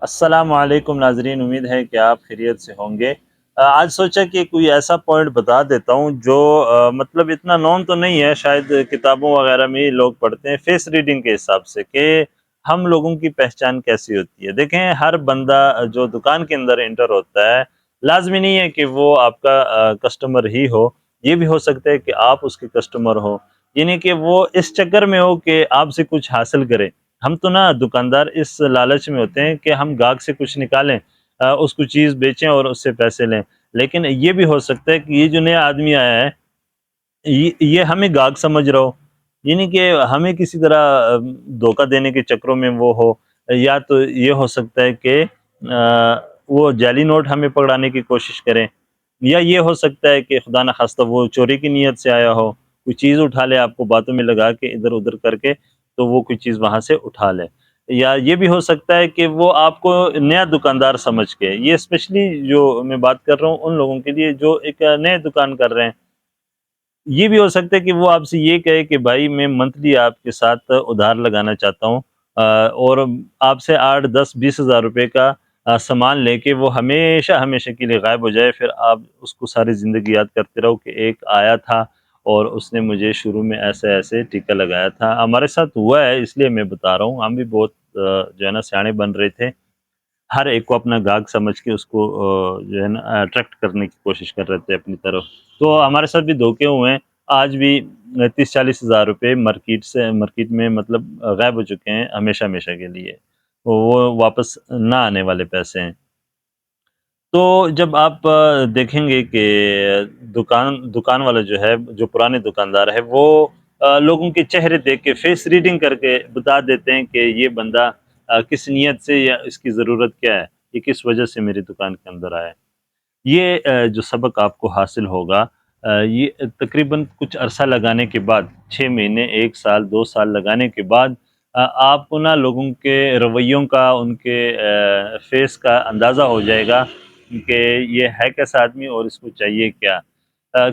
السلام علیکم ناظرین، امید ہے کہ آپ خیریت سے ہوں گے۔ آج سوچا کہ کوئی ایسا پوائنٹ بتا دیتا ہوں جو مطلب اتنا نون تو نہیں ہے، شاید کتابوں وغیرہ میں ہی لوگ پڑھتے ہیں، فیس ریڈنگ کے حساب سے کہ ہم لوگوں کی پہچان کیسی ہوتی ہے۔ دیکھیں، ہر بندہ جو دکان کے اندر انٹر ہوتا ہے، لازمی نہیں ہے کہ وہ آپ کا کسٹمر ہی ہو، یہ بھی ہو سکتا ہے کہ آپ اس کے کسٹمر ہو، یعنی کہ وہ اس چکر میں ہو کہ آپ سے کچھ حاصل کرے۔ ہم تو نا دکاندار اس لالچ میں ہوتے ہیں کہ ہم گاہک سے کچھ نکالیں، اس کو چیز بیچیں اور اس سے پیسے لیں۔ لیکن یہ بھی ہو سکتا ہے کہ یہ جو نیا آدمی آیا ہے، یہ ہمیں گاہک سمجھ رہا ہو، یعنی کہ ہمیں کسی طرح دھوکہ دینے کے چکروں میں وہ ہو، یا تو یہ ہو سکتا ہے کہ وہ جعلی نوٹ ہمیں پکڑانے کی کوشش کریں، یا یہ ہو سکتا ہے کہ خدا نخواستہ وہ چوری کی نیت سے آیا ہو، کوئی چیز اٹھا لے، آپ کو باتوں میں لگا کے ادھر ادھر کر کے تو وہ کوئی چیز وہاں سے اٹھا لے۔ یا یہ بھی ہو سکتا ہے کہ وہ آپ کو نیا دکاندار سمجھ کے، یہ اسپیشلی جو میں بات کر رہا ہوں ان لوگوں کے لیے جو ایک نئے دکان کر رہے ہیں، یہ بھی ہو سکتا ہے کہ وہ آپ سے یہ کہے کہ بھائی میں منتھلی آپ کے ساتھ ادھار لگانا چاہتا ہوں، اور آپ سے 8 10 20 ہزار روپے کا سامان لے کے وہ ہمیشہ ہمیشہ کے لیے غائب ہو جائے، پھر آپ اس کو ساری زندگی یاد کرتے رہو کہ ایک آیا تھا اور اس نے مجھے شروع میں ایسے ایسے ٹیکہ لگایا تھا۔ ہمارے ساتھ ہوا ہے، اس لیے میں بتا رہا ہوں، ہم بھی بہت جو ہے نا سیانے بن رہے تھے، ہر ایک کو اپنا گاہک سمجھ کے اس کو جو ہے نا اٹریکٹ کرنے کی کوشش کر رہے تھے اپنی طرف۔ تو ہمارے ساتھ بھی دھوکے ہوئے ہیں، آج بھی 30 40 ہزار روپے مارکیٹ میں مطلب غائب ہو چکے ہیں ہمیشہ ہمیشہ کے لیے، وہ واپس نہ آنے والے پیسے ہیں۔ تو جب آپ دیکھیں گے کہ دکان والا جو ہے، جو پرانے دکاندار ہے، وہ لوگوں کے چہرے دیکھ کے فیس ریڈنگ کر کے بتا دیتے ہیں کہ یہ بندہ کس نیت سے، یا اس کی ضرورت کیا ہے، یہ کس وجہ سے میری دکان کے اندر آیا ہے۔ یہ جو سبق آپ کو حاصل ہوگا، یہ تقریباً کچھ عرصہ لگانے کے بعد، 6 مہینے 1 سال 2 سال لگانے کے بعد آپ کو نا لوگوں کے رویوں کا، ان کے فیس کا اندازہ ہو جائے گا کہ یہ ہے کیسا آدمی اور اس کو چاہیے کیا۔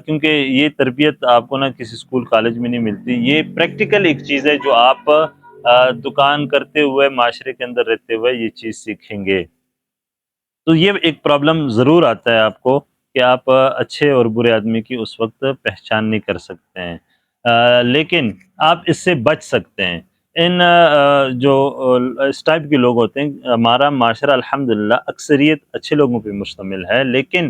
کیونکہ یہ تربیت آپ کو نا کسی اسکول کالج میں نہیں ملتی، یہ پریکٹیکل ایک چیز ہے جو آپ دکان کرتے ہوئے، معاشرے کے اندر رہتے ہوئے یہ چیز سیکھیں گے۔ تو یہ ایک پرابلم ضرور آتا ہے آپ کو کہ آپ اچھے اور برے آدمی کی اس وقت پہچان نہیں کر سکتے ہیں، لیکن آپ اس سے بچ سکتے ہیں۔ ان جو اس ٹائپ کے لوگ ہوتے ہیں، ہمارا معاشرہ الحمدللہ اکثریت اچھے لوگوں پہ مشتمل ہے، لیکن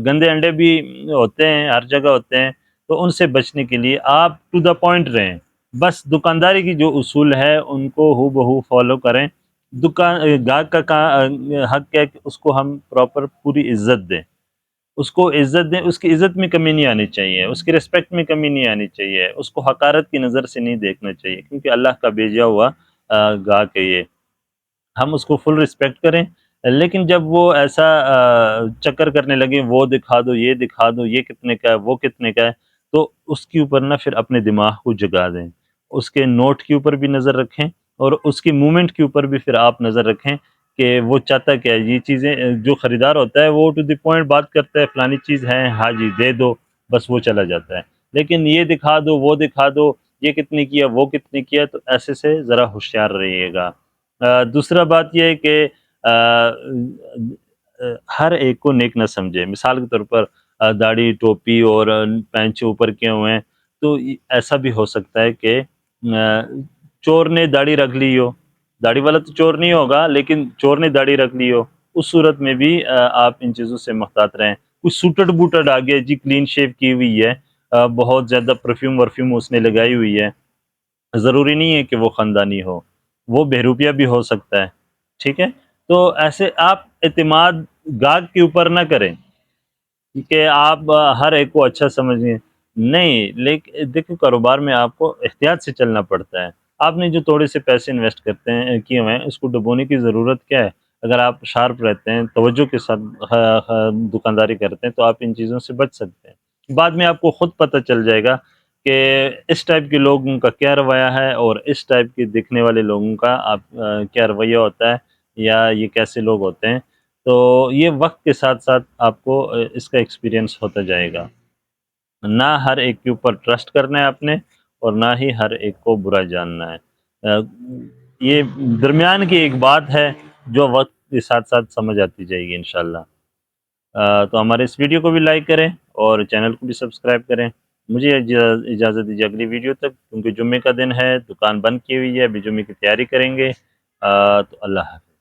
گندے انڈے بھی ہوتے ہیں، ہر جگہ ہوتے ہیں۔ تو ان سے بچنے کے لیے آپ ٹو دا پوائنٹ رہیں، بس دکانداری کی جو اصول ہے ان کو ہو بہو فالو کریں۔ دکان گاہک کا حق ہے کہ اس کو ہم پراپر پوری عزت دیں، اس کو عزت دیں، اس کی عزت میں کمی نہیں آنی چاہیے، اس کی رسپیکٹ میں کمی نہیں آنی چاہیے، اس کو حقارت کی نظر سے نہیں دیکھنا چاہیے، کیونکہ اللہ کا بھیجا ہوا گاہک ہے یہ۔ ہم اس کو فل رسپیکٹ کریں، لیکن جب وہ ایسا چکر کرنے لگے، وہ دکھا دو، یہ دکھا دو، یہ کتنے کا ہے، وہ کتنے کا ہے، تو اس کے اوپر نہ پھر اپنے دماغ کو جگا دیں، اس کے نوٹ کے اوپر بھی نظر رکھیں، اور اس کی مومنٹ کے اوپر بھی پھر آپ نظر رکھیں کہ وہ چاہتا کیا ہے۔ یہ چیزیں جو خریدار ہوتا ہے وہ ٹو دی پوائنٹ بات کرتا ہے، فلانی چیز ہے، ہاں جی دے دو، بس وہ چلا جاتا ہے۔ لیکن یہ دکھا دو، وہ دکھا دو، یہ کتنے کیا، وہ کتنے کیا، تو ایسے سے ذرا ہوشیار رہیے گا۔ دوسرا بات یہ ہے کہ ہر ایک کو نیک نہ سمجھے۔ مثال کے طور پر داڑھی ٹوپی اور پینچے اوپر کیے ہوئے ہیں، تو ایسا بھی ہو سکتا ہے کہ چور نے داڑھی رکھ لی ہو، داڑھی والا تو چور نہیں ہوگا لیکن چور نے داڑھی رکھ لی ہو، اس صورت میں بھی آپ ان چیزوں سے محتاط رہیں۔ کچھ سوٹڈ بوٹڈ آ گیا جی، کلین شیو کی ہوئی ہے، بہت زیادہ پرفیوم ورفیوم اس نے لگائی ہوئی ہے، ضروری نہیں ہے کہ وہ خاندانی ہو، وہ بہروپیہ بھی ہو سکتا ہے، ٹھیک ہے۔ تو ایسے آپ اعتماد گاہک کے اوپر نہ کریں کہ آپ ہر ایک کو اچھا سمجھیں، نہیں، لیکن دیکھیں کاروبار میں آپ کو احتیاط سے چلنا پڑتا ہے۔ آپ نے جو تھوڑے سے پیسے انویسٹ کرتے ہیں کیے ہوئے ہیں، اس کو ڈبونے کی ضرورت کیا ہے؟ اگر آپ شارپ رہتے ہیں، توجہ کے ساتھ دکانداری کرتے ہیں، تو آپ ان چیزوں سے بچ سکتے ہیں۔ بعد میں آپ کو خود پتہ چل جائے گا کہ اس ٹائپ کے لوگوں کا کیا رویہ ہے، اور اس ٹائپ کے دیکھنے والے لوگوں کا آپ کیا رویہ ہوتا ہے، یا یہ کیسے لوگ ہوتے ہیں۔ تو یہ وقت کے ساتھ ساتھ آپ کو اس کا ایکسپیرینس ہوتا جائے گا۔ نہ ہر ایک کے اوپر ٹرسٹ کرنا ہے آپ نے، اور نہ ہی ہر ایک کو برا جاننا ہے۔ یہ درمیان کی ایک بات ہے جو وقت کے ساتھ ساتھ سمجھ آتی جائے گی انشاءاللہ۔ تو ہمارے اس ویڈیو کو بھی لائک کریں اور چینل کو بھی سبسکرائب کریں۔ مجھے اجازت دیجیے اگلی ویڈیو تک، کیونکہ جمعے کا دن ہے، دکان بند کی ہوئی ہے، ابھی جمعے کی تیاری کریں گے۔ تو اللہ حافظ۔